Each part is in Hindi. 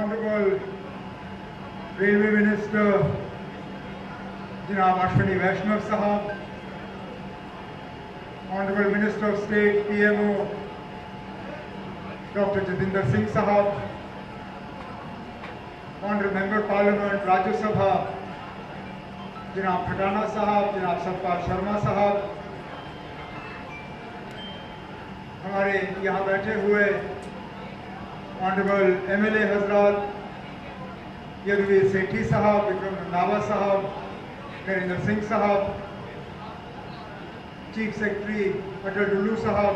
Honorable Railway Minister Janab Ashwini Vaishnav Sahab, Honorable Minister of State PMO Dr. Jatinder Singh Sahab, Honorable Member Parliament Rajya Sabha Janab Khatana Sahab, Janab Satpal Sharma Sahab, हमारे यहाँ बैठे हुए ऑनरेबल MLA हजरात यदुवीर सेठी साहब, विक्रम रंधावा साहब, नरेंद्र सिंह साहब, चीफ सेक्रेटरी अटल डुल्लू साहब,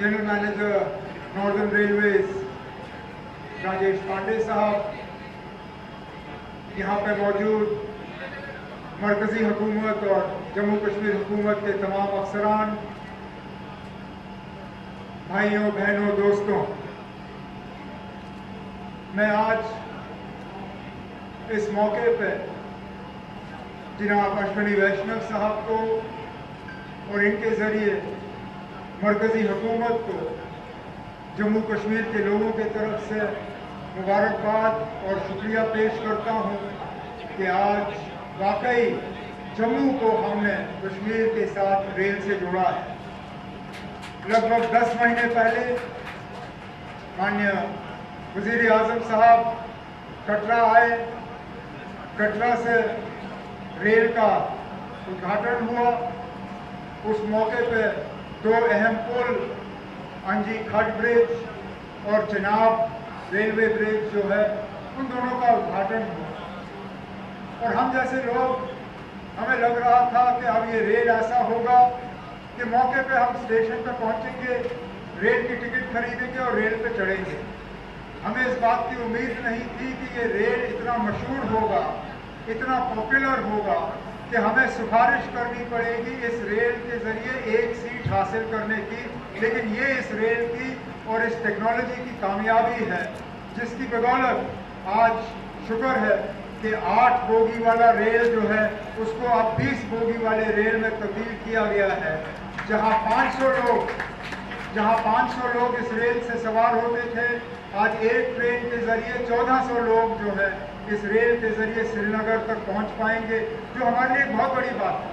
general manager northern railways Rajesh Pandey साहब, यहाँ पे मौजूद मरकजी हुकूमत और जम्मू कश्मीर हुकूमत के तमाम अफसरान, भाइयों बहनों दोस्तों, मैं आज इस मौके पर जनाब अश्विनी वैष्णव साहब को और इनके ज़रिए मरकजी हुकूमत को जम्मू कश्मीर के लोगों के तरफ से मुबारकबाद और शुक्रिया पेश करता हूँ कि आज वाकई जम्मू को हमने कश्मीर के साथ रेल से जोड़ा है। लगभग 10 महीने पहले माननीय वज़ीर आज़म साहब कटरा आए, कटरा से रेल का उद्घाटन हुआ। उस मौके पे 2 अहम पुल, अंजी खट ब्रिज और चिनाब रेलवे ब्रिज जो है, उन दोनों का उद्घाटन हुआ। और हम जैसे लोग, हमें लग रहा था कि अब ये रेल ऐसा होगा कि मौके पे हम स्टेशन पे पहुंचेंगे, रेल की टिकट खरीदेंगे और रेल पे चढ़ेंगे। हमें इस बात की उम्मीद नहीं थी कि ये रेल इतना मशहूर होगा, इतना पॉपुलर होगा कि हमें सिफारिश करनी पड़ेगी इस रेल के ज़रिए एक सीट हासिल करने की। लेकिन ये इस रेल की और इस टेक्नोलॉजी की कामयाबी है, जिसकी बदौलत आज शुक्र है कि 8 बोगी वाला रेल जो है उसको अब 20 बोगी वाले रेल में तब्दील किया गया है। जहां 500 लोग इस रेल से सवार होते थे, आज एक ट्रेन के ज़रिए 1400 लोग जो है इस रेल के ज़रिए श्रीनगर तक पहुंच पाएंगे, जो हमारे लिए बहुत बड़ी बात है।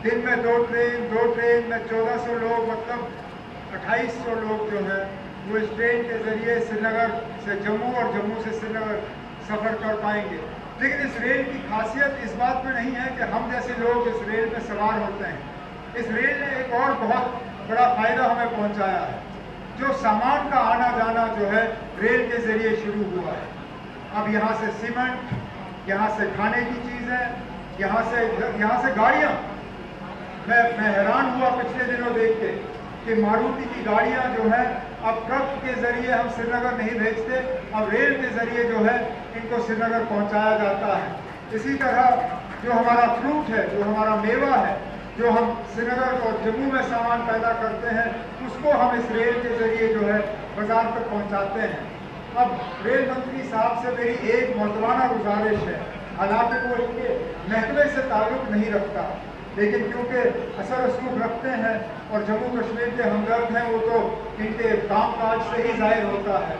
दिन में 2 ट्रेन में 1400 लोग, मतलब 2800 लोग जो है वो इस ट्रेन के ज़रिए श्रीनगर से जम्मू और जम्मू से श्रीनगर सफ़र कर पाएंगे। लेकिन इस रेल की खासियत इस बात में नहीं है कि हम जैसे लोग इस रेल में सवार होते हैं। इस रेल ने एक और बहुत बड़ा फ़ायदा हमें पहुंचाया है। जो सामान का आना जाना जो है रेल के ज़रिए शुरू हुआ है। अब यहाँ से सीमेंट, यहाँ से खाने की चीज़ें, यहाँ से गाड़ियाँ। मैं हैरान हुआ पिछले दिनों देख के कि मारुति की गाड़ियाँ जो है अब ट्रक के ज़रिए हम श्रीनगर नहीं भेजते, अब रेल के ज़रिए जो है इनको श्रीनगर पहुंचाया जाता है। इसी तरह जो हमारा फ्रूट है, जो हमारा मेवा है, जो हम श्रीनगर और जम्मू में सामान पैदा करते हैं, उसको हम इस रेल के ज़रिए जो है बाज़ार तक पहुंचाते हैं। अब रेल मंत्री साहब से मेरी एक मोहतरमाना गुजारिश है, हालांकि वो इनके महकमे से ताल्लुक़ नहीं रखता, लेकिन क्योंकि असर रसूख रखते हैं और जम्मू कश्मीर के हमदर्द हैं, वो तो इनके कामकाज से ही जाहिर होता है।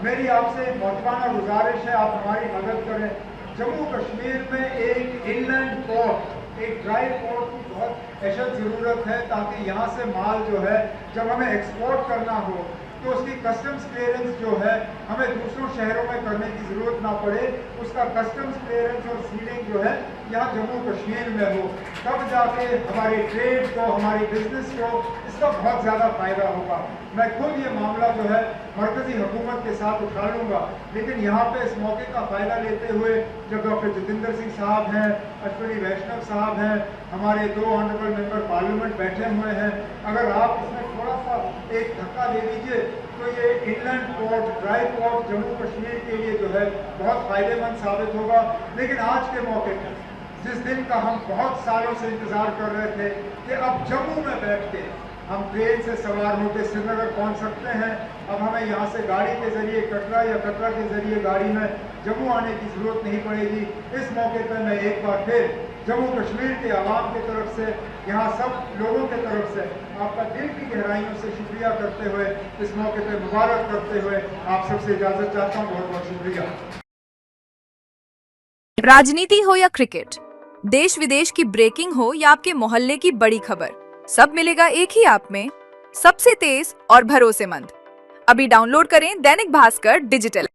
मेरी आपसे एक मोहतरमाना गुजारिश है, आप हमारी मदद करें। जम्मू कश्मीर में एक इनलैंड पोर्ट, एक ड्राई पोर्ट की बहुत अशद ज़रूरत है, ताकि यहाँ से माल जो है जब हमें एक्सपोर्ट करना हो तो उसकी कस्टम्स क्लियरेंस जो है हमें दूसरों शहरों में करने की ज़रूरत ना पड़े। उसका कस्टम्स क्लियरेंस और सीलिंग जो है यहाँ जम्मू कश्मीर में हो, तब जाके हमारी ट्रेड को, हमारी बिजनेस को इसका बहुत ज़्यादा फ़ायदा होगा। मैं खुद ये मामला जो है मरकज़ी हुकूमत के साथ उठा लूँगा, लेकिन यहाँ पे इस मौके का फ़ायदा लेते हुए जब डॉक्टर जतिंदर सिंह साहब हैं, अश्विनी वैष्णव साहब हैं, हमारे 2 ऑनरेबल मेंबर पार्लियामेंट बैठे हुए हैं, अगर आप इसमें थोड़ा सा एक धक्का दे दीजिए तो ये inland port, dry port Jammu Kashmir के लिए जो है बहुत फ़ायदेमंद साबित होगा। लेकिन आज के मौके पर, जिस दिन का हम बहुत सालों से इंतज़ार कर रहे थे कि अब जम्मू में बैठ के हम ट्रेन से सवार होकर श्रीनगर पहुंच सकते हैं, अब हमें यहाँ से गाड़ी के ज़रिए कटरा या कटरा के ज़रिए गाड़ी में जम्मू आने की ज़रूरत नहीं पड़ेगी। इस मौके पर मैं एक बार फिर जम्मू कश्मीर के आवाम की तरफ से, यहाँ सब लोगों की तरफ से आपका दिल की गहराइयों से शुक्रिया करते हुए, इस मौके पर मुबारक करते हुए आप सबसे इजाज़त चाहता हूँ। बहुत बहुत शुक्रिया। राजनीति हो या क्रिकेट, देश विदेश की ब्रेकिंग हो या आपके मोहल्ले की बड़ी खबर, सब मिलेगा एक ही ऐप में, सबसे तेज और भरोसेमंद। अभी डाउनलोड करें दैनिक भास्कर डिजिटल।